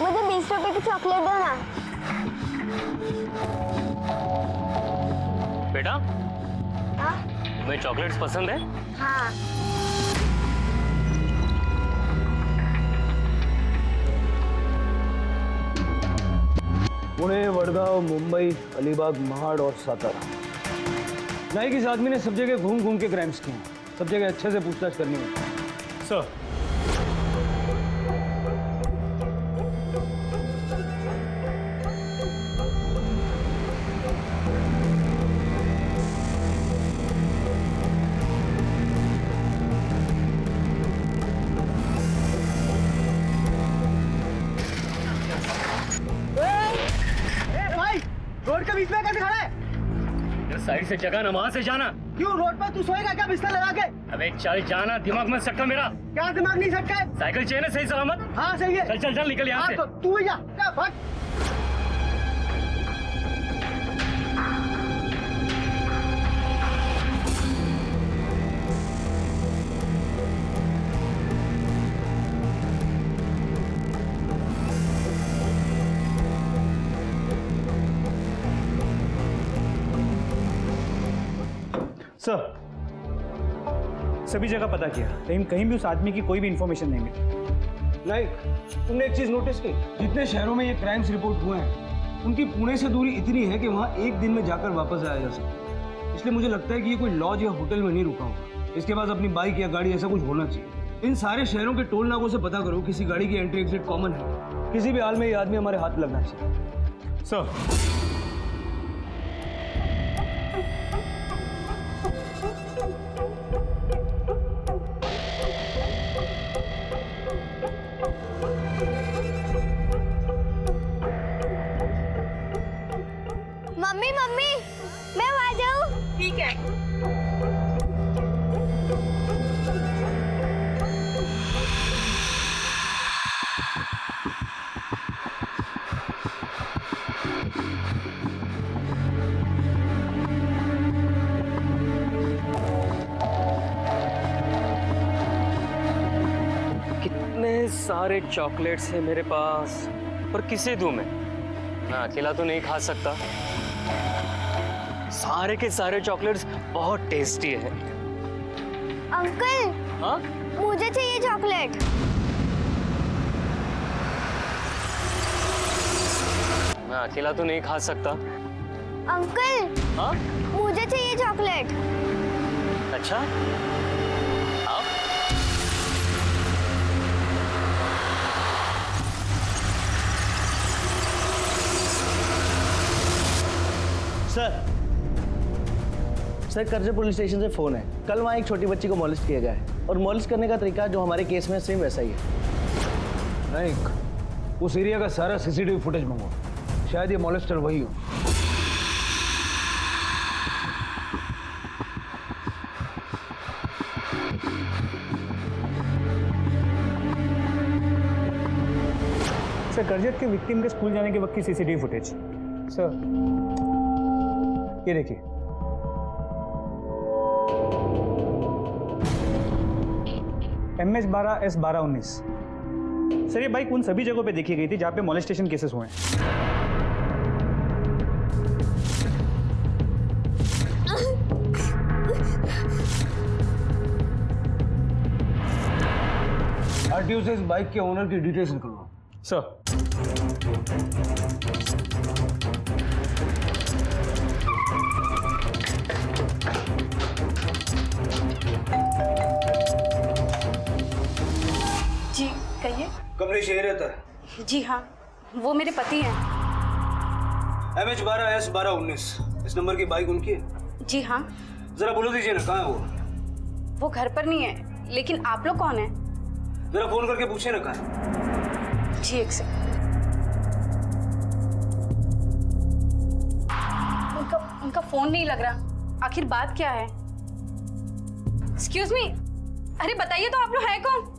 मुझे 20 रुपए की चॉकलेट दो ना। बेटा, हाँ तुम्हें चॉकलेट्स पसंद है? हाँ। पुणे, वडगांव, मुंबई, अलीबाग, महाड़ और सातारा। नाइक इस आदमी ने सब जगह घूम घूम के क्राइम्स किए हैं। सब जगह अच्छे से पूछताछ करनी है। सर, रोड के बीच में कैसे खड़ा है? साइड से जगह ना, वहां से जाना। क्यों रोड पर तू सोएगा क्या बिस्तर लगा के? अबे चल जाना, दिमाग में सटका मेरा। क्या दिमाग नहीं सटका है? साइकिल चाहिए ना सही सलामत? हाँ सही है। चल चल चल निकल यहाँ से। तो तू ही जा भाग। सर, सभी जगह पता किया, लेकिन कहीं भी उस आदमी की कोई भी इंफॉर्मेशन नहीं मिली। नाइक, तुमने एक चीज नोटिस की? जितने शहरों में ये क्राइम्स रिपोर्ट हुए हैं, उनकी पुणे से दूरी इतनी है कि वहाँ एक दिन में जाकर वापस आया जा सकता है। इसलिए मुझे लगता है कि ये कोई लॉज या होटल में नहीं रुका होगा। इसके पास अपनी बाइक या गाड़ी ऐसा कुछ होना चाहिए। इन सारे शहरों के टोल नाकों से पता करो किसी गाड़ी की एंट्री एग्जिट कॉमन है। किसी भी हाल में ये आदमी हमारे हाथ लगना चाहिए। सर, मम्मी मम्मी, मैं आ जाऊँ? ठीक है। कितने सारे चॉकलेट्स हैं मेरे पास, पर किसे दूं मैं अकेला तो नहीं खा सकता। सारे के सारे चॉकलेट्स बहुत टेस्टी है। अंकल, हाँ? मुझे चाहिए चॉकलेट। मैं अकेला तो नहीं खा सकता। अंकल, हाँ? मुझे चाहिए चॉकलेट। अच्छा, आओ। सर, कर्जे पुलिस स्टेशन से फोन है। कल वहाँ एक छोटी बच्ची को मॉलेस्ट किया गया है और मॉलेस्ट करने का तरीका जो हमारे केस में सेम वैसा ही है। नाइक, उस एरिया का सारा सीसीटीवी फुटेज मंगवाओ। शायद ये मॉलेस्टर वही हो। सर, कर्जत के विक्टिम के स्कूल जाने के वक्त की सीसीटीवी फुटेज। सर, ये देखिए। MS12S1219। सर, ये बाइक उन सभी जगहों पे देखी गई थी जहाँ पे मॉलेस्टेशन केसेस हुए हैं। आरटीओ से इस बाइक के ओनर की डिटेल्स निकलवाओ। सर, जी कहिए। कमलेश यही रहता है? जी हाँ, वो मेरे पति हैं। MH12S1219, इस नंबर की बाइक उनकी है? जी हाँ। जरा बोलो दीजिए ना, कहाँ है वो घर पर नहीं है, लेकिन आप लोग कौन हैं? जरा फोन करके पूछे ना कहाँ है। जी, एक सेकंड। उनका फोन नहीं लग रहा। आखिर बात क्या है? एक्सक्यूज मी, अरे बताइए तो आप लोग हैं कौन?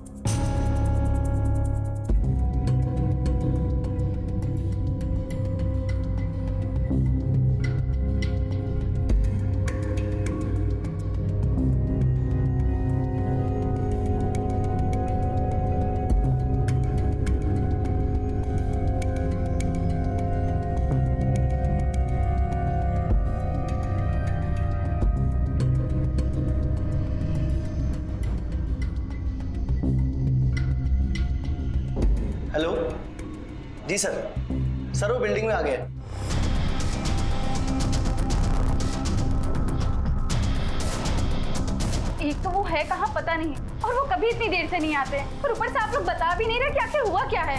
हेलो जी सर वो बिल्डिंग में आ गए। एक तो वो है कहाँ पता नहीं, और वो कभी इतनी देर से नहीं आते, और ऊपर से आप लोग बता भी नहीं रहे कि आखिर हुआ क्या है।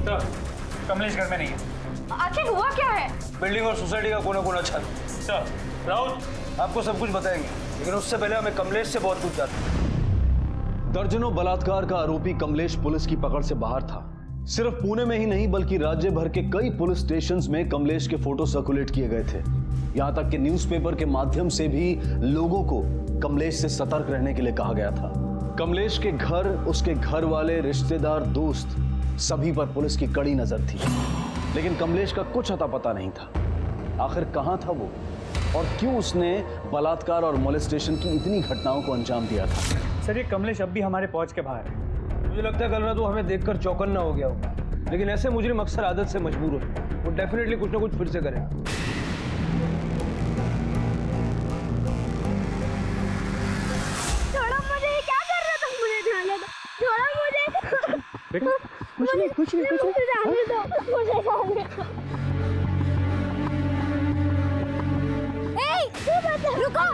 सर कमलेश घर में नहीं है। आखिर हुआ क्या है? बिल्डिंग और सोसाइटी का कोना कोना छत। सर राउत आपको सब कुछ बताएंगे, लेकिन उससे पहले हमें कमलेश से बहुत कुछ जानना है। दर्जनों बलात्कार का आरोपी कमलेश पुलिस की पकड़ से बाहर था। सिर्फ पुणे में ही नहीं बल्कि राज्य भर के कई पुलिस स्टेशंस में कमलेश के फोटो सर्कुलेट किए गए थे। यहां तक कि न्यूज़पेपर के माध्यम से भी लोगों को कमलेश से सतर्क रहने के लिए कहा गया था। कमलेश के घर, उसके घर वाले, रिश्तेदार, दोस्त सभी पर पुलिस की कड़ी नजर थी, लेकिन कमलेश का कुछ अता पता नहीं था। आखिर कहां था वो और क्यों उसने बलात्कार और मोलेस्टेशन की इतनी घटनाओं को अंजाम दिया था? सर ये कमलेश अब भी हमारे पहुंच के बाहर है। मुझे लगता है कल रात वो हमें देखकर चौकन्ना हो गया होगा, लेकिन ऐसे मुजरिम अक्सर आदत से मजबूर होते हैं। वो डेफिनेटली कुछ ना कुछ फिर से करेगा। छोड़ो मुझे, क्या कर रहे हो तुम? मुझे जाने दो, छोड़ो मुझे। बेटा कुछ नहीं मुझे जाने दो, मुझे जाने दो। ए, रुको।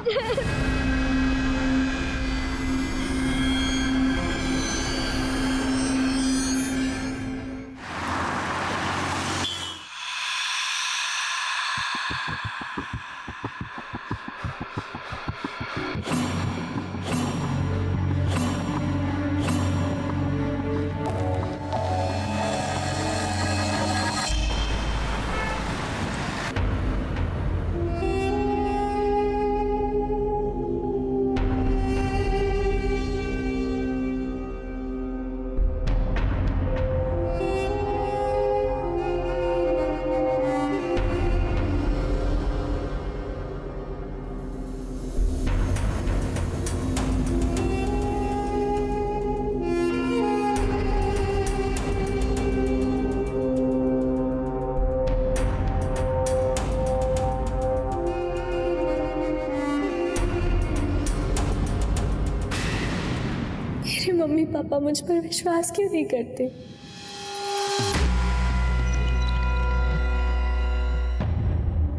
मेरे मम्मी पापा मुझ पर विश्वास क्यों नहीं करते?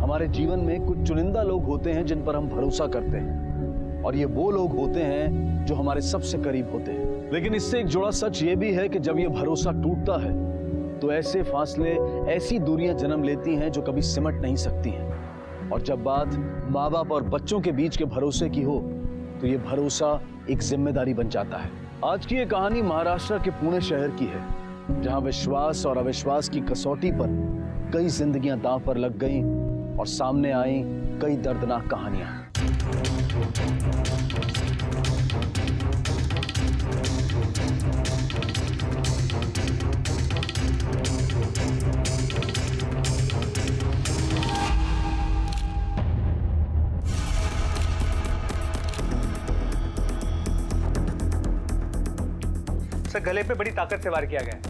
हमारे जीवन में कुछ चुनिंदा लोग होते हैं जिन पर हम भरोसा करते हैं, और ये वो लोग होते हैं जो हमारे सबसे करीब होते हैं। लेकिन इससे एक जुड़ा सच ये भी है कि जब ये भरोसा टूटता है तो ऐसे फासले, ऐसी दूरियां जन्म लेती हैं जो कभी सिमट नहीं सकती हैं। और जब बात माँ बाप और बच्चों के बीच के भरोसे की हो तो ये भरोसा एक जिम्मेदारी बन जाता है। आज की ये कहानी महाराष्ट्र के पुणे शहर की है, जहां विश्वास और अविश्वास की कसौटी पर कई जिंदगियां दांव पर लग गईं और सामने आई कई दर्दनाक कहानियां। सर गले पे बड़ी ताकत से वार किया गया है।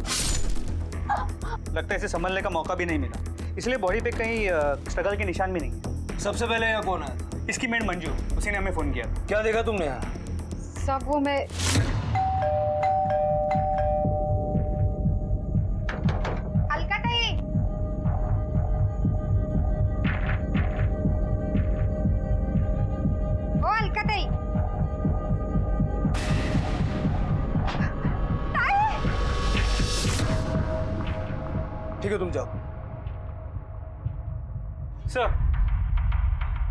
लगता है इसे संभलने का मौका भी नहीं मिला, इसलिए बॉडी पे कहीं स्ट्रगल के निशान भी नहीं है। सबसे पहले यहाँ कौन आया? इसकी मेड मंजू, उसी ने हमें फोन किया था। क्या देखा तुमने यहाँ? सब वो मैं अलकाताई, ओ अलकाताई, ठीक है तुम जाओ। सर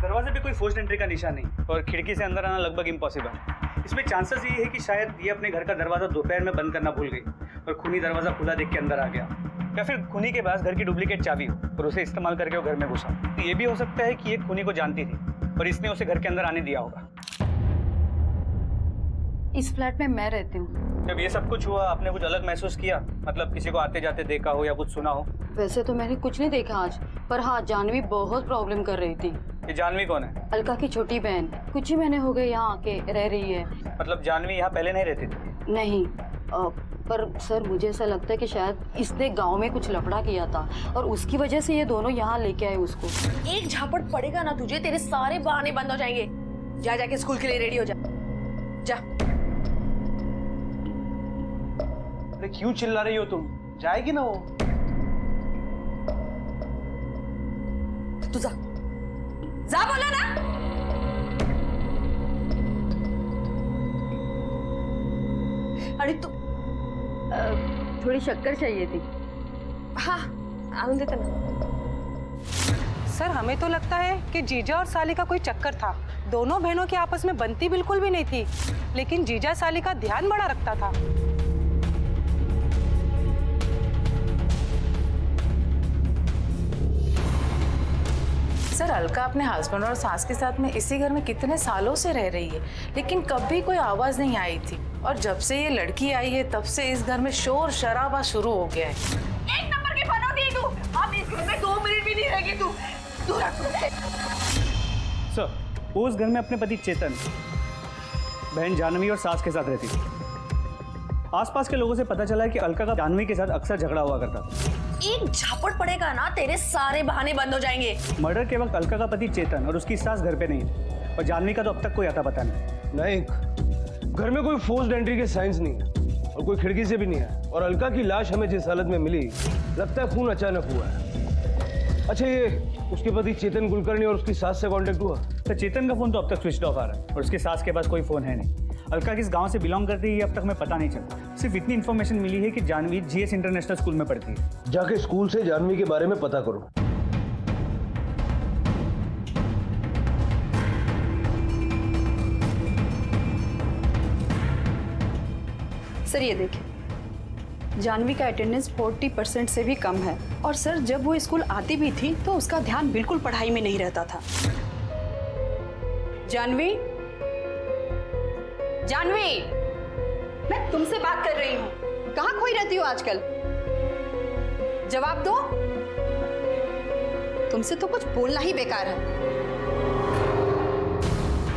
दरवाजे पे कोई फोर्स्ड एंट्री का निशान नहीं, और खिड़की से अंदर आना लगभग इम्पॉसिबल है। इसमें चांसेस ये है कि शायद ये अपने घर का दरवाजा दोपहर में बंद करना भूल गई और खूनी दरवाजा खुला देख के अंदर आ गया, या फिर खूनी के पास घर की डुप्लीकेट चाबी हो और उसे इस्तेमाल करके वो घर में घुसा। तो ये भी हो सकता है कि ये खूनी को जानती थी और इसने उसे घर के अंदर आने दिया होगा। इस फ्लैट में मैं रहती हूँ। जब ये सब कुछ हुआ आपने कुछ अलग महसूस किया? मतलब किसी को आते जाते देखा हो या कुछ सुना हो? वैसे तो मैंने कुछ नहीं देखा आज, पर हाँ जानवी बहुत प्रॉब्लम कर रही थी। ये जानवी कौन है? अलका की छोटी बहन, कुछ ही महीने हो गए यहाँ आके रह रही है। मतलब जानवी यहाँ पहले नहीं रहती थी? नहीं, पर सर मुझे ऐसा लगता है कि शायद इसने गांव में कुछ लफड़ा किया था और उसकी वजह से ये दोनों यहाँ लेके आए उसको। एक झापड़ पड़ेगा ना तुझे, तेरे सारे बहाने बंद हो जाएंगे। जा जाके स्कूल के लिए रेडी हो जा। जा। अरे क्यों चिल्ला रही हो तुम? जाएगी ना वो। तू जा जा बोला ना। अरे तू थोड़ी शक्कर चाहिए थी। हाँ आणून देते ना। सर हमें तो लगता है कि जीजा और साली का कोई चक्कर था। दोनों बहनों की आपस में बनती बिल्कुल भी नहीं थी, लेकिन जीजा साली का ध्यान बड़ा रखता था। सर अलका अपने हस्बैंड और सास के साथ में इसी घर में कितने सालों से रह रही है, लेकिन कभी कोई आवाज नहीं आई थी। और जब से ये लड़की आई है तब से इस घर में शोर शराबा शुरू हो गया है। एक नंबर की बनोटी तू। अब इस घर में 2 मिनट भी नहीं रहेगी तू। तू रख। सर वो उस घर में अपने पति चेतन, बहन जानवी और सास के साथ रहती थी। आसपास के लोगों से पता चला है कि अलका का जानवी के साथ अक्सर झगड़ा हुआ करता था। एक झापड़ पड़ेगा ना तेरे सारे बहाने बंद हो जाएंगे। मर्डर के वक्त अलका का पति चेतन और उसकी सास घर पे नहीं है, और जानवी का तो अब तक कोई आता पता नहीं। नहीं, घर में कोई फोर्स्ड एंट्री के साइंस नहीं है और कोई खिड़की से भी नहीं है। और अलका की लाश हमें जिस हालत में मिली, लगता है खून अचानक हुआ है। अच्छा, ये उसके पति चेतन कुलकर्णी और उसकी सास से कांटेक्ट हुआ? तो चेतन का फोन तो अब तक स्विच ऑफ आ रहा है और उसके सास के पास कोई फोन है नहीं। अलका किस गांव से बिलोंग करती है ये अब तक हमें पता नहीं चला। सिर्फ इतनी इन्फॉर्मेशन मिली है कि जानवी जीएस इंटरनेशनल स्कूल में पढ़ती है। जाके स्कूल से जानवी के बारे में पता करो। सर ये देखिए, जानवी का अटेंडेंस 40% से भी कम है। और सर जब वो स्कूल आती भी थी तो उसका ध्यान बिल्कुल पढ़ाई में नहीं रहता था। जानवी, जानवी, मैं तुमसे बात कर रही हूँ। कहाँ खोई रहती हो आजकल? जवाब दो। तुमसे तो कुछ बोलना ही बेकार है।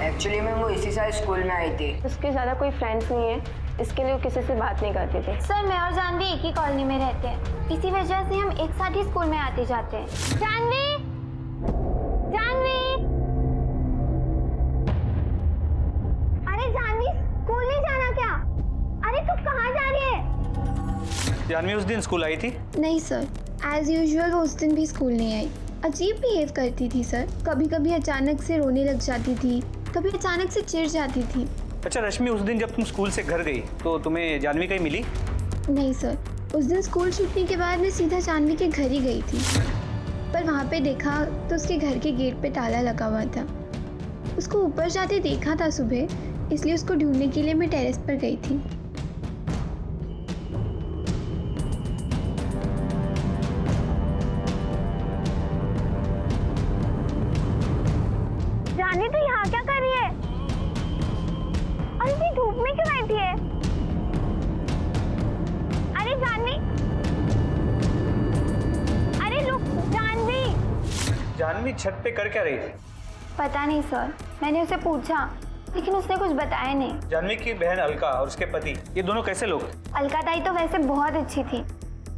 एक्चुअली मैं वो इसी साल स्कूल में आई थी। उसके ज़्यादा कोई फ्रेंड्स नहीं है, इसके लिए वो किसी से बात नहीं करते थे। सर मैं और जानवी एक ही कॉलोनी में रहते हैं, इसी वजह से हम एक साथ ही स्कूल में आते जाते हैं। जानवी, जानवी, अरे जानवी, स्कूल नहीं जाना क्या? अरे तू कहाँ जा रही है? जानवी उस दिन स्कूल आई थी? नहीं सर, एज यूजुअल वो उस दिन भी स्कूल नहीं आई। अजीब बिहेव करती थी सर। कभी कभी अचानक से रोने लग जाती थी, कभी अचानक से चिढ़ जाती थी। अच्छा रश्मि, उस दिन जब तुम स्कूल से घर गई तो तुम्हें जानवी कहीं मिली? नहीं सर, उस दिन स्कूल छूटने के बाद मैं सीधा जानवी के घर ही गई थी, पर वहाँ पे देखा तो उसके घर के गेट पे ताला लगा हुआ था। उसको ऊपर जाते देखा था सुबह, इसलिए उसको ढूंढने के लिए मैं टेरेस पर गई थी। जानवी तू यहाँ क्या कर रही है? अरे धूप में क्यों बैठी है? अरे जानवी, अरे लुक जानवी। जानवी छत पे कर क्या रही थी? पता नहीं सर, मैंने उसे पूछा लेकिन उसने कुछ बताया नहीं। जानवी की बहन अलका और उसके पति, ये दोनों कैसे लोग थे? अलका ताई तो वैसे बहुत अच्छी थी,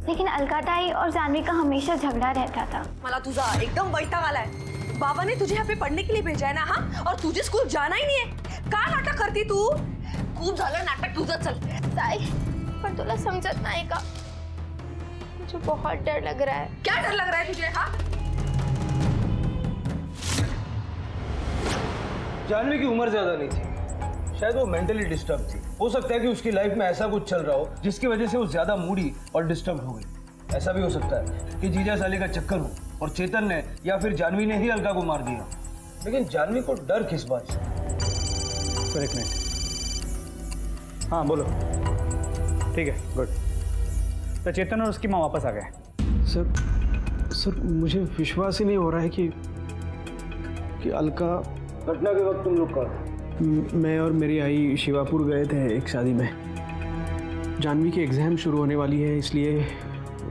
लेकिन अलका ताई और जानवी का हमेशा झगड़ा रहता था। मला तुझा एकदम वैताग आलाय। बाबा ने तुझे यहाँ पे पढ़ने के लिए भेजा है ना? हाँ, और तुझे स्कूल जाना ही नहीं है। का नाटक करती तू? खूप झालं नाटक तुझं, चल। ताई, पर तुला समझत नाही का? मुझे बहुत डर लग रहा है। क्या डर लग रहा है तुझे? हाँ, जानवी की उम्र ज्यादा नहीं थी, शायद वो मेंटली डिस्टर्ब थी। हो सकता है कि उसकी लाइफ में ऐसा कुछ चल रहा हो जिसकी वजह से वो ज्यादा मूडी और डिस्टर्ब हो गई। ऐसा भी हो सकता है कि जीजा साली का चक्कर हो और चेतन ने या फिर जानवी ने ही अलका को मार दिया। लेकिन जानवी को डर किस बात से? एक मिनट, हाँ बोलो। ठीक है, गुड। तो चेतन और उसकी माँ वापस आ गए? सर मुझे विश्वास ही नहीं हो रहा है कि अलका। घटना के वक्त तुम लोग कहाँ? मैं और मेरी आई शिवापुर गए थे एक शादी में। जानवी की एग्ज़ाम शुरू होने वाली है, इसलिए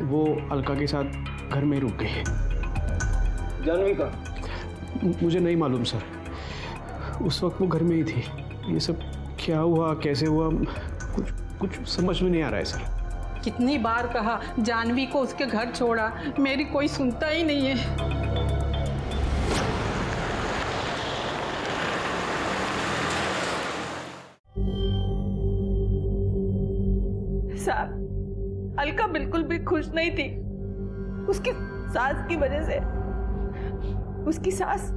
वो अलका के साथ घर में रुक गई। जानवी का? मुझे नहीं मालूम सर, उस वक्त वो घर में ही थी। ये सब क्या हुआ, कैसे हुआ, कुछ समझ में नहीं आ रहा है सर। कितनी बार कहा जानवी को उसके घर छोड़ा, मेरी कोई सुनता ही नहीं है। साहब अलका बिल्कुल भी खुश नहीं थी। उसकी सास की वजह से। उसकी सास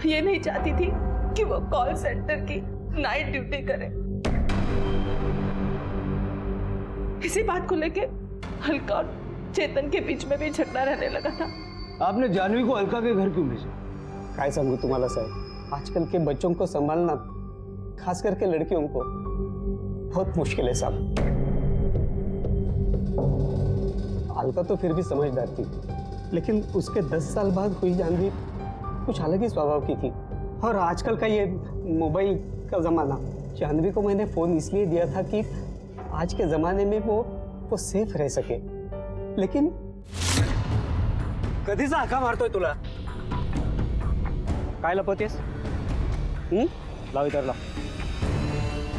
ये नहीं चाहती थी कि वो कॉल सेंटर की नाइट ड्यूटी करे। इसी बात को लेके अलका और चेतन के बीच में भी झगड़ा रहने लगा था। आपने जानवी को अलका के घर क्यों भेजा? काय सांगू तुम्हाला साहब, आजकल के बच्चों को संभालना, खास करके लड़कियों को, बहुत मुश्किल है साहब। अलका तो फिर भी समझदार थी, लेकिन उसके 10 साल बाद हुई जानवी कुछ अलग ही स्वभाव की थी। और आजकल का ये मोबाइल का जमाना, जानवी को मैंने फोन इसलिए दिया था कि आज के जमाने में वो सेफ रह सके। लेकिन कधीचा हाका मारतोय तुला? काय लपवतेस? लाव इधर लाव,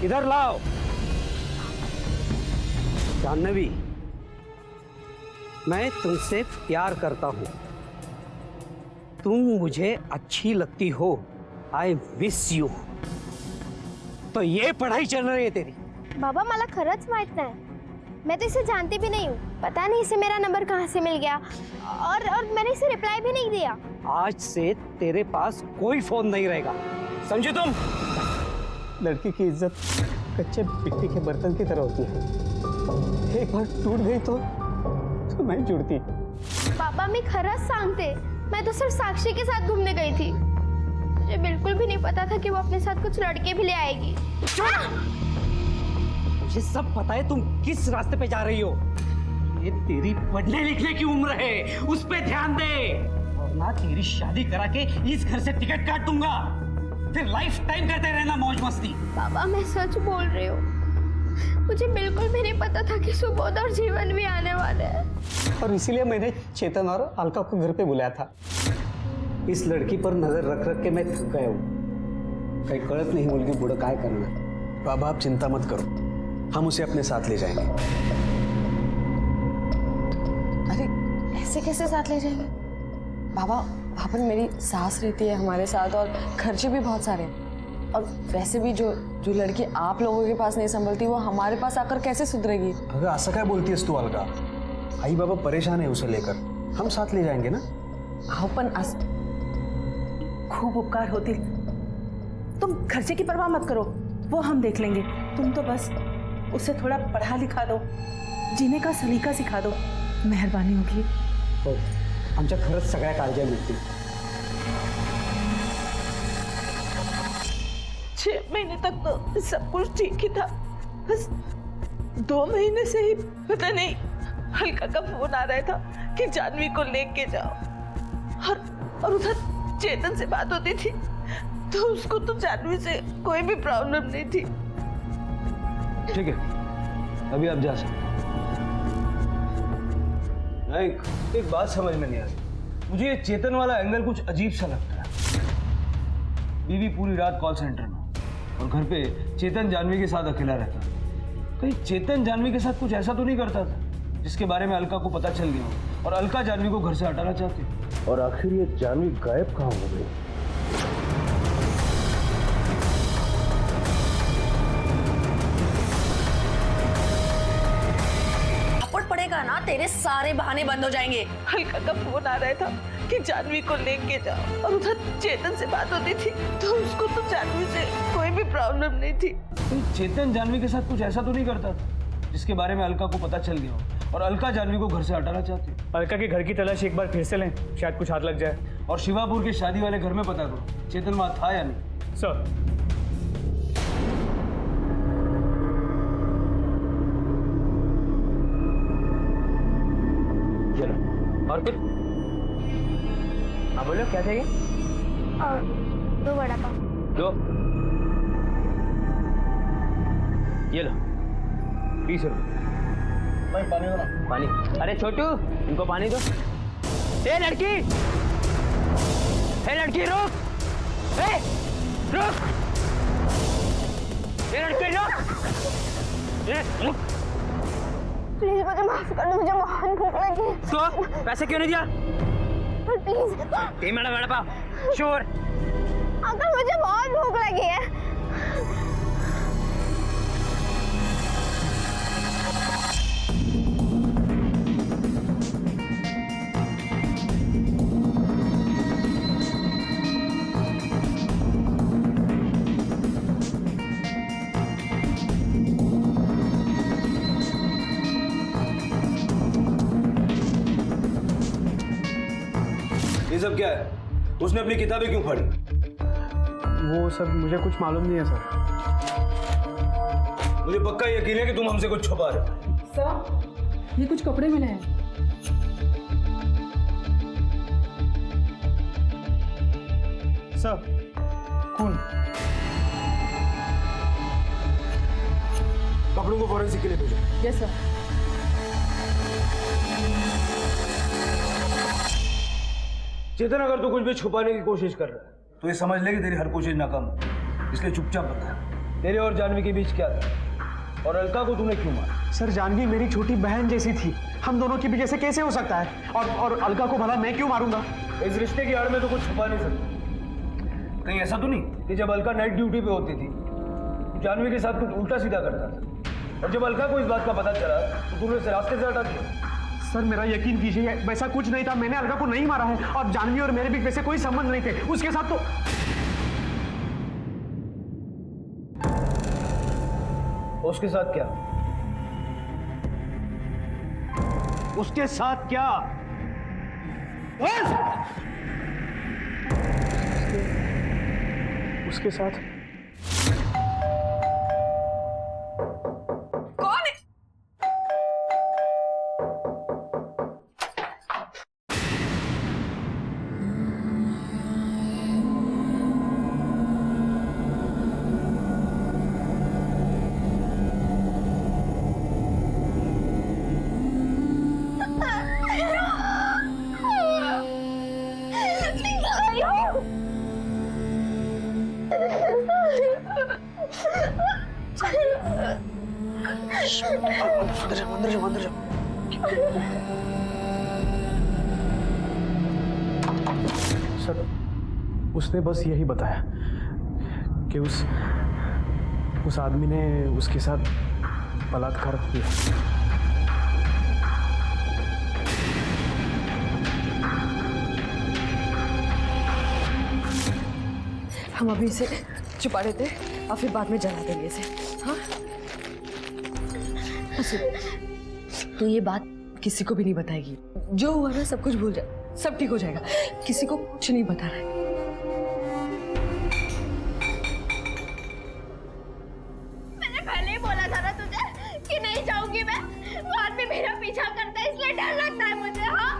इधर लाव। जाह्नवी, मैं तुमसे प्यार करता हूं, तुम मुझे अच्छी लगती हो, आई मिस यू। तो ये पढ़ाई चल रही है तेरी? बाबा मला खरंच माहित नाही, मैं तो इसे जानती भी नहीं हूँ। पता नहीं इसे मेरा नंबर कहाँ से मिल गया, और मैंने इसे रिप्लाई भी नहीं दिया। आज से तेरे पास कोई फोन नहीं रहेगा, समझे तुम? लड़की की इज्जत कच्चे मिट्टी के बर्तन की तरह होती है, एक बार टूट गई तो नहीं जुड़ती। बाबा मी खरंच सांगते, मैं तो सिर्फ साक्षी के साथ घूमने गई थी। मुझे बिल्कुल भी नहीं पता था कि वो अपने साथ कुछ लड़के भी ले आएगी। मुझे सब पता है तुम किस रास्ते पे जा रही हो। ये तेरी पढ़ने लिखने की उम्र है, उस पे ध्यान दे, वरना तेरी शादी करा के इस घर से टिकट काट दूंगा, फिर लाइफ टाइम करते रहना मौज मस्ती। बाबा मैं सच बोल रही हूँ, मुझे बिल्कुल भी नहीं पता था कि सुबोध और जीवन भी आने वाले हैं। और इसीलिए मैंने चेतन और अलका को घर पे बुलाया था। इस लड़की पर नजर रख रख के मैं थक गया हूँ, कहीं कळत नहीं मुलगी पुढे काय करना। बाबा आप चिंता मत करो, हम उसे अपने साथ ले जाएंगे। अरे ऐसे कैसे साथ ले जाएंगे? बाबा वहाँ पर मेरी सास रहती है हमारे साथ, और खर्चे भी बहुत सारे हैं। और वैसे भी जो लड़की आप लोगों के पास नहीं संभलती, वो हमारे पास आकर कैसे सुधरेगी? अगं असं काय बोलतीयस तू अलका? आई बाबा परेशान है उसे लेकर, हम साथ ले जाएंगे ना। अहो पण खूब उपकार होतील। तुम खर्चे की परवाह मत करो, वो हम देख लेंगे। तुम तो बस उसे थोड़ा पढ़ा लिखा दो, जीने का सलीका सिखा दो, मेहरबानी होगी। हो, आमच्या खरंच सगळ्या काळज्या मिळतील। 6 महीने तक तो सब कुछ ठीक ही था, बस 2 महीने से ही पता नहीं अलका का फोन आ रहा था कि जानवी को लेके जाओ। और उधर चेतन से बात होती थी तो उसको तो जानवी से कोई भी प्रॉब्लम नहीं थी। ठीक है, अभी आप जा सकते। एक बात समझ में नहीं आ रही, मुझे ये चेतन वाला एंगल कुछ अजीब सा लगता है। बीवी पूरी रात कॉल सेंटर में और घर पे चेतन जानवी के साथ अकेला रहता है। कहीं चेतन जानवी के साथ कुछ ऐसा तो नहीं करता था जिसके बारे में अलका को पता चल गया हो और अलका जानवी को घर से हटाना चाहती है? और आखिर ये जानवी गायब कहाँ हो गई? पड़ेगा ना, तेरे सारे बहाने बंद हो जाएंगे। अलका का फोन आ रहा था कि जानवी को लेके जाओ, और उधर चेतन से बात होती थी तो उसको तो जानवी से कोई भी प्रॉब्लम नहीं थी। चेतन जानवी के साथ कुछ ऐसा तो नहीं करता था जिसके बारे में अलका को पता चल गया हो और अलका जानवी को घर से हटाना चाहती है? अलका के घर की तलाश एक बार फिर से लें, शायद कुछ हाथ लग जाए। और शिवापुर के शादी वाले घर में पता करो चेतन वहां था या नहीं। सर और कुछ? हाँ बोलो, क्या चाहिए? और 2 वड़ा पाव। 2? ये लो 20 रुपये। भाई पानी दो ना। पानी? अरे छोटू, इनको पानी दो। ए लड़की, रुक, रुक, लड़की रुक। प्लीज मुझे माफ कर दो, मुझे बहुत भूख लगी। तो पैसे क्यों नहीं दिया? प्लीज। ये मैडम पाव श्योर। अंकल मुझे बहुत भूख लगी है। सब क्या है? उसने अपनी किताबें क्यों फाड़ी? वो सब मुझे कुछ मालूम नहीं है सर। मुझे पक्का यकीन है कि तुम हमसे कुछ छुपा रहे हो। सर ये कुछ कपड़े मिले हैं। सर खून। कपड़ों को फॉरेंसिक के लिए भेजो। Yes sir. चेतन, अगर तू कुछ भी छुपाने की कोशिश कर रहा है तो ये समझ ले कि तेरी हर कोशिश नाकाम है। इसलिए चुपचाप बता, तेरे और जानवी के बीच क्या था और अलका को तूने क्यों मारा? सर जानवी मेरी छोटी बहन जैसी थी, हम दोनों के बीच ऐसे कैसे हो सकता है? और अलका को भला मैं क्यों मारूंगा? इस रिश्ते की आड़ में तो कुछ छुपा नहीं सकता। कहीं ऐसा तो नहीं कि जब अलका नाइट ड्यूटी पे होती थी जानवी के साथ कुछ उल्टा सीधा करता था, और जब अलका को इस बात का पता चला तो तूने उसे रास्ते से हटा दिया? सर मेरा यकीन कीजिए, वैसा कुछ नहीं था। मैंने अलका को नहीं मारा है और जानवी और मेरे बीच वैसे कोई संबंध नहीं थे। उसके साथ तो उसके साथ क्या? उसके साथ क्या? उसके साथ कौन है? अंदर जाओ, अंदर जाओ, अंदर जाओ। सर उसने बस यही बताया कि उस आदमी ने उसके साथ बलात्कार किया। हम अभी इसे छुपा देते और फिर बाद में जला देंगे इसे। हाँ तो ये बात किसी को भी नहीं बताएगी। जो हुआ ना सब कुछ भूल जा, सब ठीक हो जाएगा। किसी को कुछ नहीं बताना है। मैंने पहले ही बोला था ना तुझे कि नहीं जाऊंगी मैं। वो आदमी मेरा पीछा करता है इसलिए डर लगता है मुझे। हाँ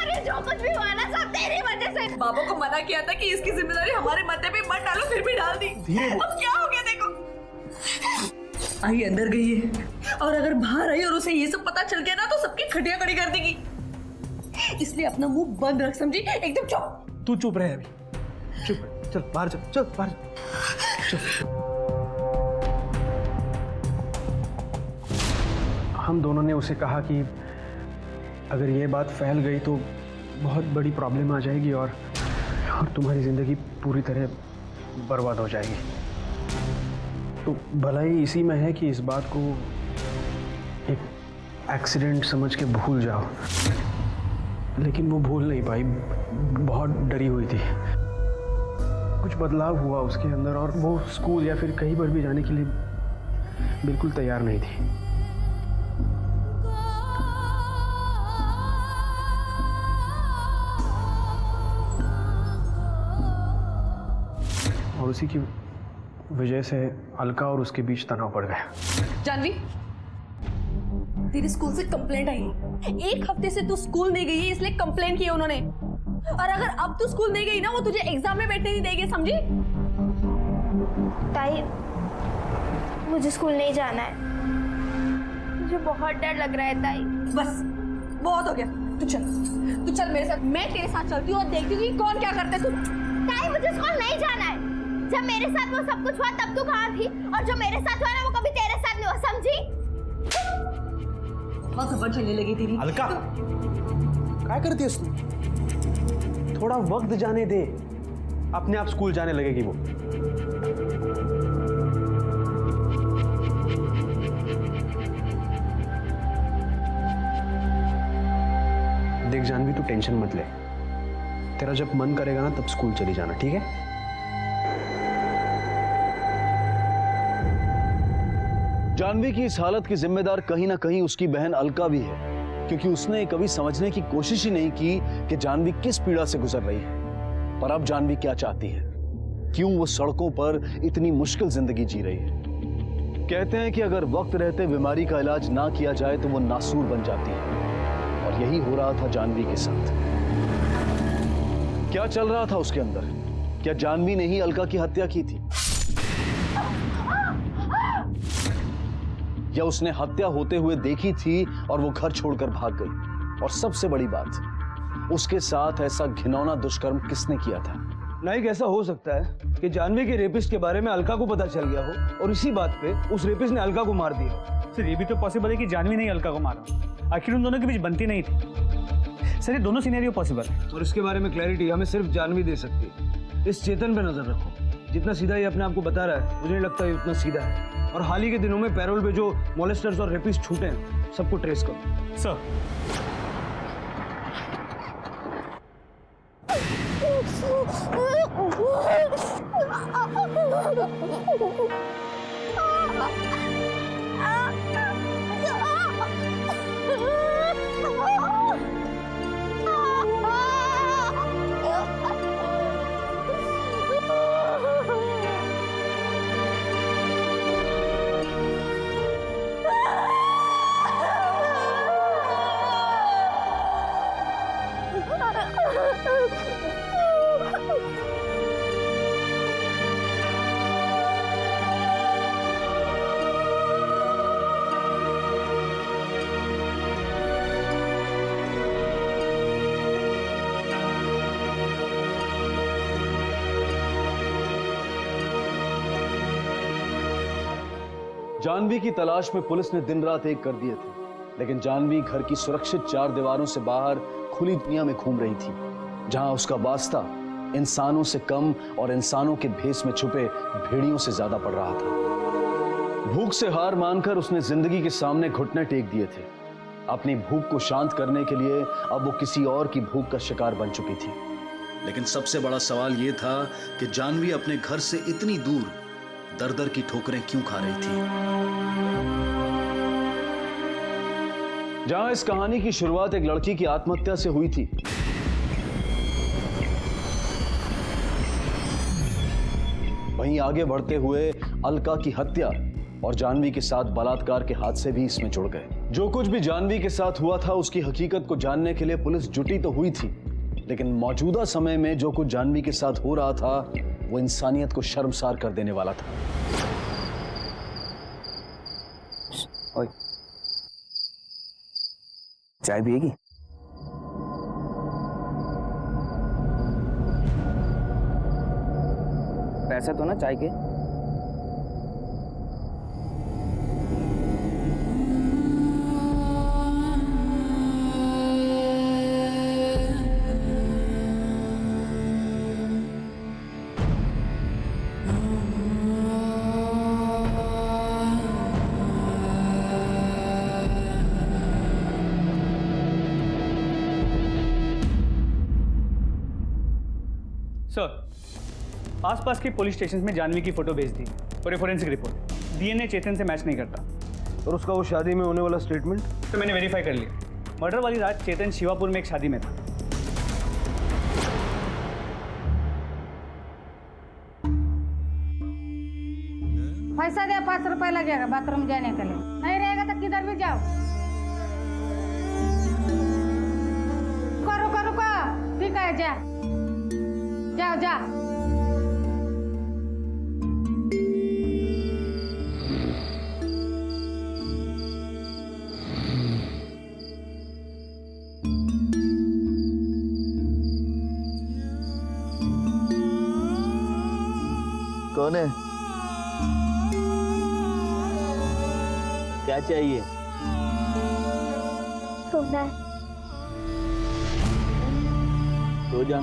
अरे जो कुछ भी हुआ ना सब तेरी वजह से। बाबा को मना किया था कि इसकी जिम्मेदारी हमारे माथे पे मत डालो, फिर भी डाल दी। अब क्या हो गया देखो। आई अंदर गई है और अगर बाहर आई और उसे ये सब पता चल गया ना तो सबकी खटिया खड़ी कर देगी। इसलिए अपना मुंह बंद रख, समझी? एकदम चुप। तू चुप रहे अभी, चुप रहे। चल बाहर चल, चल बाहर चल। हम दोनों ने उसे कहा कि अगर ये बात फैल गई तो बहुत बड़ी प्रॉब्लम आ जाएगी और तुम्हारी जिंदगी पूरी तरह बर्बाद हो जाएगी। तो भलाई इसी में है कि इस बात को एक एक्सीडेंट समझ के भूल जाओ। लेकिन वो भूल नहीं पाई, बहुत डरी हुई थी। कुछ बदलाव हुआ उसके अंदर और वो स्कूल या फिर कहीं पर भी जाने के लिए बिल्कुल तैयार नहीं थी। और उसी की वजह से अलका और उसके बीच तनाव पड़ गया। जानवी, तेरे स्कूल से कंप्लेंट आई है। एक हफ्ते से तू स्कूल नहीं गई है इसलिए कंप्लेंट की है उन्होंने। और अगर अब तू स्कूल नहीं गई ना वो तुझे एग्जाम में बैठने नहीं देंगे, समझी? ताई मुझे स्कूल नहीं जाना है। मुझे बहुत डर लग रहा है ताई। बस बहुत हो गया। तू चल मेरे साथ। मैं तेरे साथ चलती हूँ और देखती हूँ कि कौन क्या करता है। ताई मुझे स्कूल नहीं जाना है। जब मेरे साथ वो सब कुछ हुआ तब तू कहाँ थी? और जो मेरे साथ हुआ ना वो कभी तेरे साथ नहीं हुआ, समझी? बहुत जबरदस्त चलने लगी तेरी। अलका क्या करती है उसने? थोड़ा वक्त जाने दे, अपने आप स्कूल जाने लगेगी वो। देख जानवी, तू टेंशन मत ले। तेरा जब मन करेगा ना तब स्कूल चली जाना, ठीक है? जानवी की इस हालत की जिम्मेदार कहीं ना कहीं उसकी बहन अलका भी है। क्योंकि उसने कभी समझने की कोशिश ही नहीं की कि जानवी किस पीड़ा से गुजर रही है। पर अब जानवी क्या चाहती है, क्यों वो सड़कों पर इतनी मुश्किल जिंदगी जी रही है। कहते हैं कि अगर वक्त रहते बीमारी का इलाज ना किया जाए तो वो नासूर बन जाती है, और यही हो रहा था जानवी के साथ। क्या चल रहा था उसके अंदर? क्या जानवी ने ही अलका की हत्या की थी, या उसने हत्या होते हुए देखी थी और वो घर छोड़कर भाग गई? और सबसे बड़ी बात, उसके साथ ऐसा घिनौना दुष्कर्म किसने किया था? नाइक, ऐसा हो सकता है कि जानवी के रेपिस्ट के बारे में अलका को पता चल गया हो और इसी बात पे उस रेपिस्ट ने अलका को मार दिया। सर ये भी तो पॉसिबल है कि जानवी ने ही अलका को मारा, आखिर उन दोनों के बीच बनती नहीं थी। सर ये दोनों सिनेरियो पॉसिबल है, और इसके बारे में क्लैरिटी हमें सिर्फ जानवी दे सकती है। इस चेतन पे नजर रखो, जितना सीधा ये अपने आप को बता रहा है मुझे नहीं लगता ये उतना सीधा है। और हाल ही के दिनों में पैरोल पे जो मॉलेस्टर्स और रेपिस्ट छूटे हैं सबको ट्रेस करो। सर जानवी की तलाश में पुलिस ने दिन रात एक कर दिए थे, लेकिन जानवी घर की सुरक्षित चार दीवारों से बाहर खुली दुनिया में घूम रही थी, जहां उसका वास्ता इंसानों से कम और इंसानों के भेष में छुपे भेड़ियों से ज्यादा पड़ रहा था। भूख से हार मानकर उसने जिंदगी के सामने घुटने टेक दिए थे। अपनी भूख को शांत करने के लिए अब वो किसी और की भूख का शिकार बन चुकी थी। लेकिन सबसे बड़ा सवाल यह था कि जानवी अपने घर से इतनी दूर दर दर की ठोकरें क्यों खा रही थी। जहां इस कहानी की शुरुआत एक लड़की की आत्महत्या से हुई थी, वहीं आगे बढ़ते हुए अलका की हत्या और जानवी के साथ बलात्कार के हादसे भी इसमें जुड़ गए। जो कुछ भी जानवी के साथ हुआ था उसकी हकीकत को जानने के लिए पुलिस जुटी तो हुई थी, लेकिन मौजूदा समय में जो कुछ जानवी के साथ हो रहा था वो इंसानियत को शर्मसार कर देने वाला था। ओए, चाय पिएगी? पैसे तो ना चाय के? सर आसपास के पुलिस स्टेशन में जानवी की फोटो भेज दी और फोरेंसिक रिपोर्ट डीएनए चेतन से मैच नहीं करता। और उसका वो शादी में होने वाला स्टेटमेंट तो मैंने वेरीफाई कर लिया। मर्डर वाली रात चेतन शिवापुर में एक शादी में था। पैसा दे, 5 रुपए लगेगा बाथरूम जाने के लिए, नहीं रहेगा तो किधर भी जाओ। रुको रुको, ठीक है जा, जाओ जा। कौन है? क्या चाहिए? सोना। सो जा।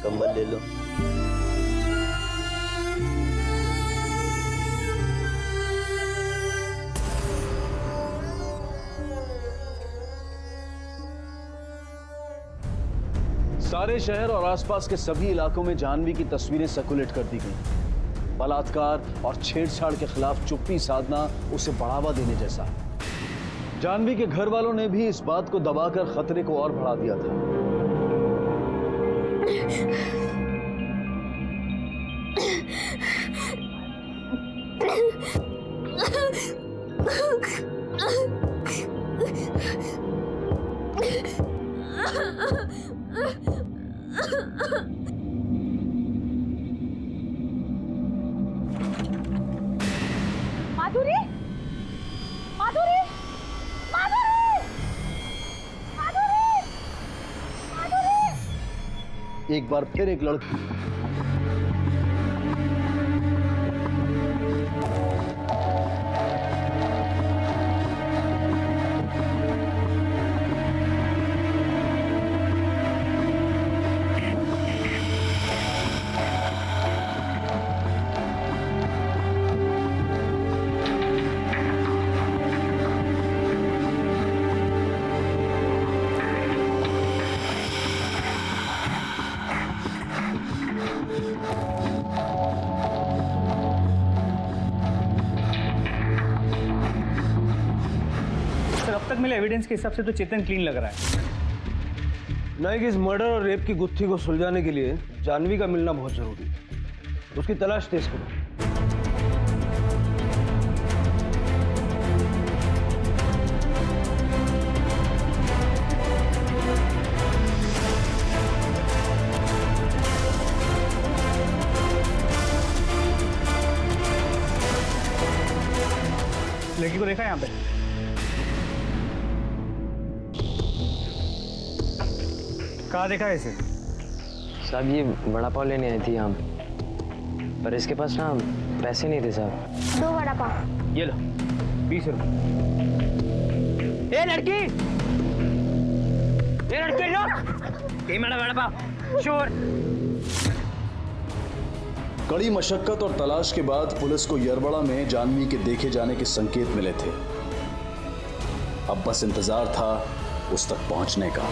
कंबल ले लो। सारे शहर और आसपास के सभी इलाकों में जानवी की तस्वीरें सर्कुलेट कर दी गई। बलात्कार और छेड़छाड़ के खिलाफ चुप्पी साधना उसे बढ़ावा देने जैसा है। जानवी के घर वालों ने भी इस बात को दबाकर खतरे को और बढ़ा दिया था। माधुरी, माधुरी, माधुरी, माधुरी, माधुरी। एक बार फिर एक लड़की अब तक मिले एविडेंस के हिसाब से तो चेतन क्लीन लग रहा है। नाइक, इस मर्डर और रेप की गुत्थी को सुलझाने के लिए जानवी का मिलना बहुत जरूरी है। उसकी तलाश तेज करो। लड़की को देखा यहाँ पे? कहाँ देखा है इसे? साहब ये वड़ा पाव लेने आई थी यहाँ पे, पर इसके पास ना पैसे नहीं थे साहब। 2 वड़ा पाव। ये लो 20 रुपए। ए लड़की, ये लड़की रुक, ये मेरा वड़ा पाव। शोर। कड़ी मशक्कत और तलाश के बाद पुलिस को यरबड़ा में जानवी के देखे जाने के संकेत मिले थे। अब बस इंतजार था उस तक पहुंचने का।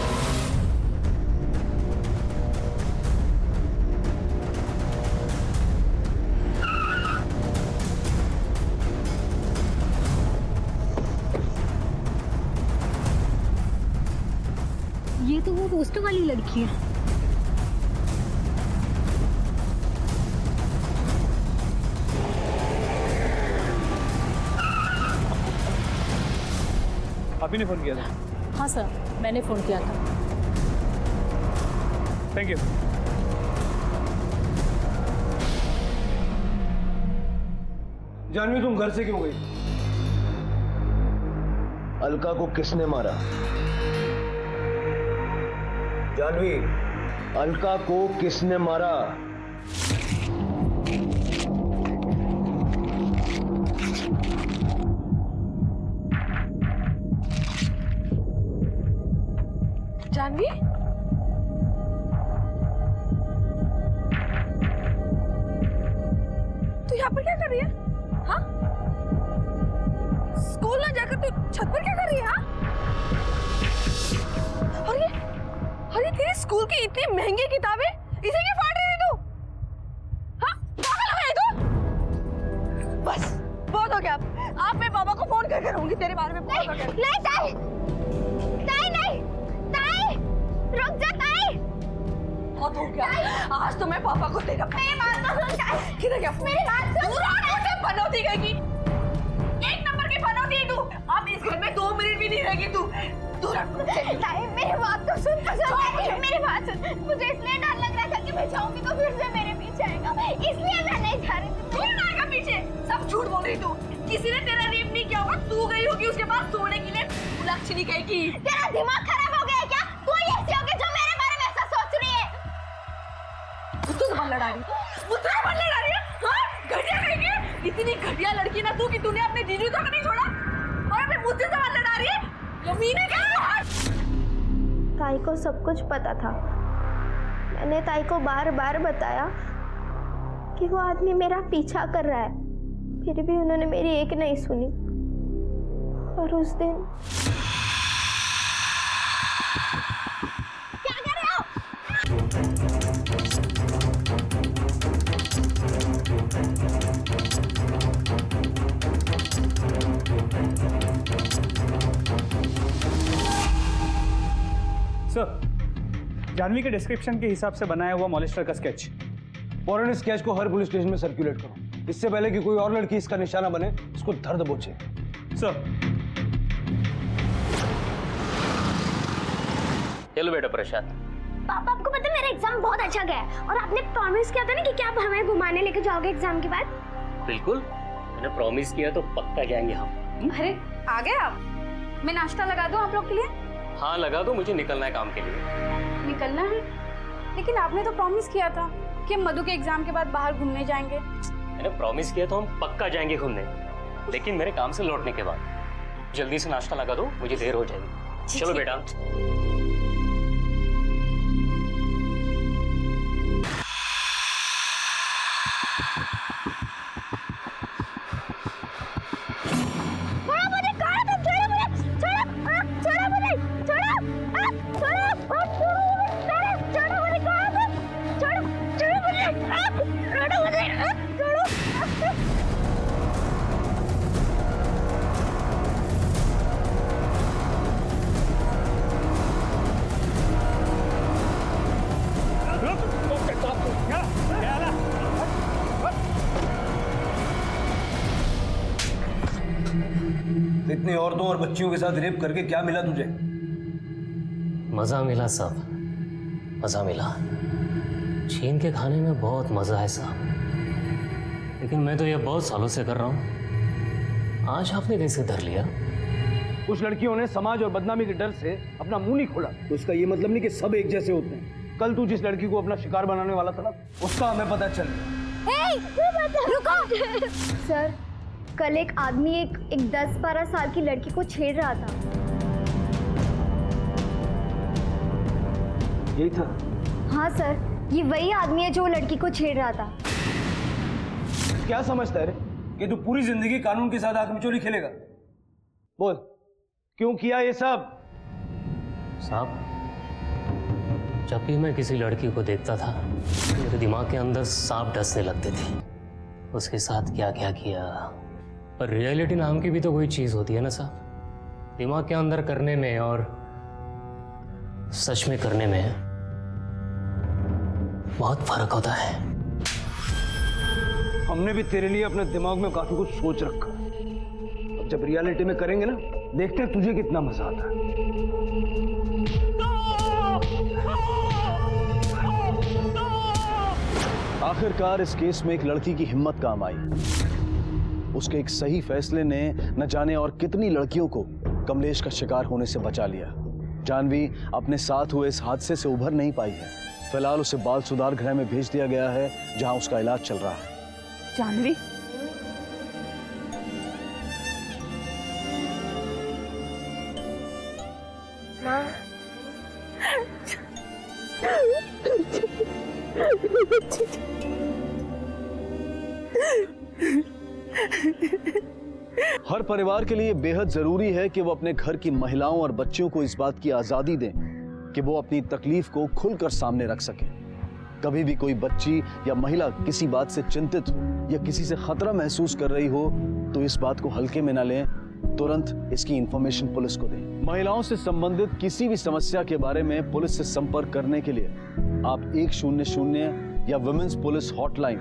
ये तो वो पोस्टर वाली लड़की है। आप ही ने फोन किया था? हाँ सर, मैंने फ़ोन किया था। Thank you. जानवी, तुम घर से क्यों गई? अलका को किसने मारा? जानवी, अलका को किसने मारा? जानवी, तू यहाँ पर क्या कर रही है? हाँ? स्कूल ना जाकर तू छत पर क्या कर रही है? हाँ? और ये तेरी स्कूल की इतनी महंगी किताबें, इसे क्यों फाड़ रही है तू? हाँ? पागल हो गई तू? बस बहुत हो गया। आप मैं पापा को फोन करके रहूंगी तेरे बारे में। बहुत हो गया। नहीं ताई, ताई नहीं, ताई, रुक जा ताई। बहुत हो गया। आज तो मैं पापा को तेरा मेरी बात तो सुन ताई। किधर गया? मेरी बात सुन। बनौती गई। एक नंबर की बनौती है तू। अब इस घर में 2 मिनट भी नहीं रहेगी तू। ताई मेरी बात तो सुन, मेरी बात सुन। मुझे इसलिए डर लग रहा था कि मैं जाऊंगी तो फिर से मेरे पीछे आएगा, इसलिए मैं नहीं जा रही थी। कौन आएगा पीछे? सब झूठ बोल रही तू। किसी ने तेरा रेप नहीं किया होगा, तू गई होगी उसके पास सोने के लिए। लक्ष्मी कहेगी तेरा दिमाग खराब हो गया है क्या? तू ही ऐसी होगी जो मेरे बारे में ऐसा सोच रही है। मुझसे जबान लड़ा रही है? मुझसे जबान लड़ा रही है? हाँ? घटिया कहेगी? इतनी घटिया लड़की ना तू कि तूने अपने जीजू तक नहीं छोड़ा और अपने मुझसे जबान लड़ा रही है? यमीन क्या? ताई को सब कुछ पता था। मैंने ताई को बार बार बताया कि वो आदमी मेरा पीछा कर रहा है, फिर भी उन्होंने मेरी एक नहीं सुनी। और उस दिन क्या कर रहे हो? जानवी के डिस्क्रिप्शन के हिसाब से बनाया हुआ मॉलेस्टर का स्केच। फौरन इस स्केच को हर पुलिस स्टेशन में सर्कुलेट करो, इससे पहले कि कोई और लड़की इसका निशाना बने, इसको धर दबोचे। सर। चलो बेटा प्रसाद। पापा, आपको पता है मेरा एग्जाम बहुत अच्छा गया है और आपने प्रॉमिस किया था ना कि क्या आप हमें घुमाने लेके जाओगे एग्जाम के बाद। बिल्कुल, मैंने प्रॉमिस किया तो पक्का जाएंगे हम। अरे आ गए आप? मैं नाश्ता लगा दूं आप लोग के लिए? हाँ लगा दो, मुझे निकलना है काम के लिए। निकलना है? लेकिन आपने तो प्रॉमिस किया था कि हम मधु के एग्जाम के बाद बाहर घूमने जाएंगे। मैंने प्रॉमिस किया तो हम पक्का जाएंगे घूमने, लेकिन मेरे काम से लौटने के बाद। जल्दी से नाश्ता लगा दो, मुझे देर हो जाएगी। चलो बेटा। इतनी औरतों और बच्चियों के साथ रेप करके क्या मिला तुझे? मजा मिला साहब, मजा मिला। छीन के खाने में बहुत मजा है साहब, लेकिन मैं तो ये बहुत सालों से कर रहा हूँ। आज आपने कैसे धर लिया? कुछ लड़कियों ने समाज और बदनामी के डर से अपना मुंह नहीं खोला, तो इसका ये मतलब नहीं कि सब एक जैसे होते हैं। कल तू जिस लड़की को अपना शिकार बनाने वाला था ना, उसका हमें पता चल गया। रुको। सर, कल एक आदमी एक 10-12 साल की लड़की को छेड़ रहा था। यही था? हाँ सर, ये वही आदमी है जो वो लड़की को छेड़ रहा था। क्या समझता है रे कि तू पूरी जिंदगी कानून के साथ आंख खेलेगा? बोल, क्यों किया ये सब? साहब, जब भी मैं किसी लड़की को देखता था, मेरे दिमाग के अंदर सांप डसने लगते थे। उसके साथ क्या क्या किया, पर रियलिटी नाम की भी तो कोई चीज होती है ना साहब। दिमाग के अंदर करने में और सच में करने में बहुत फर्क होता है। हमने भी तेरे लिए अपने दिमाग में काफी कुछ सोच रखा है। अब जब रियलिटी में करेंगे ना, देखते हैं तुझे कितना मजा आता है। आखिरकार इस केस में एक लड़की की हिम्मत काम आई। उसके एक सही फैसले ने न जाने और कितनी लड़कियों को कमलेश का शिकार होने से बचा लिया। जानवी अपने साथ हुए इस हादसे से उभर नहीं पाई है। फिलहाल उसे बाल सुधार गृह में भेज दिया गया है, जहां उसका इलाज चल रहा है। जानवी, माँ, हर परिवार के लिए बेहद जरूरी है कि वो अपने घर की महिलाओं और बच्चियों को इस बात की आजादी दें कि वो अपनी तकलीफ को खुलकर सामने रख सकें। कभी भी कोई बच्ची या महिला किसी बात से चिंतित हो या किसी से खतरा महसूस कर रही हो, तो इस बात को हल्के में न लें, तुरंत इसकी इंफॉर्मेशन पुलिस को दें। महिलाओं से संबंधित किसी भी समस्या के बारे में पुलिस से संपर्क करने के लिए आप 100 या वुमेन्स पुलिस हॉटलाइन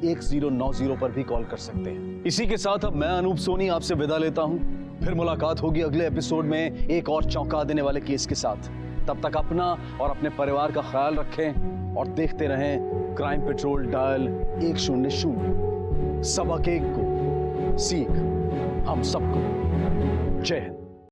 1090 पर भी कॉल कर सकते हैं। इसी के साथ अब मैं अनूप सोनी आपसे विदा लेता हूं। फिर मुलाकात होगी अगले एपिसोड में एक और चौंका देने वाले केस के साथ। तब तक अपना और अपने परिवार का ख्याल रखें और देखते रहें क्राइम पेट्रोल डायल 100। सबक एक को सीख हम सबको। जय हिंद।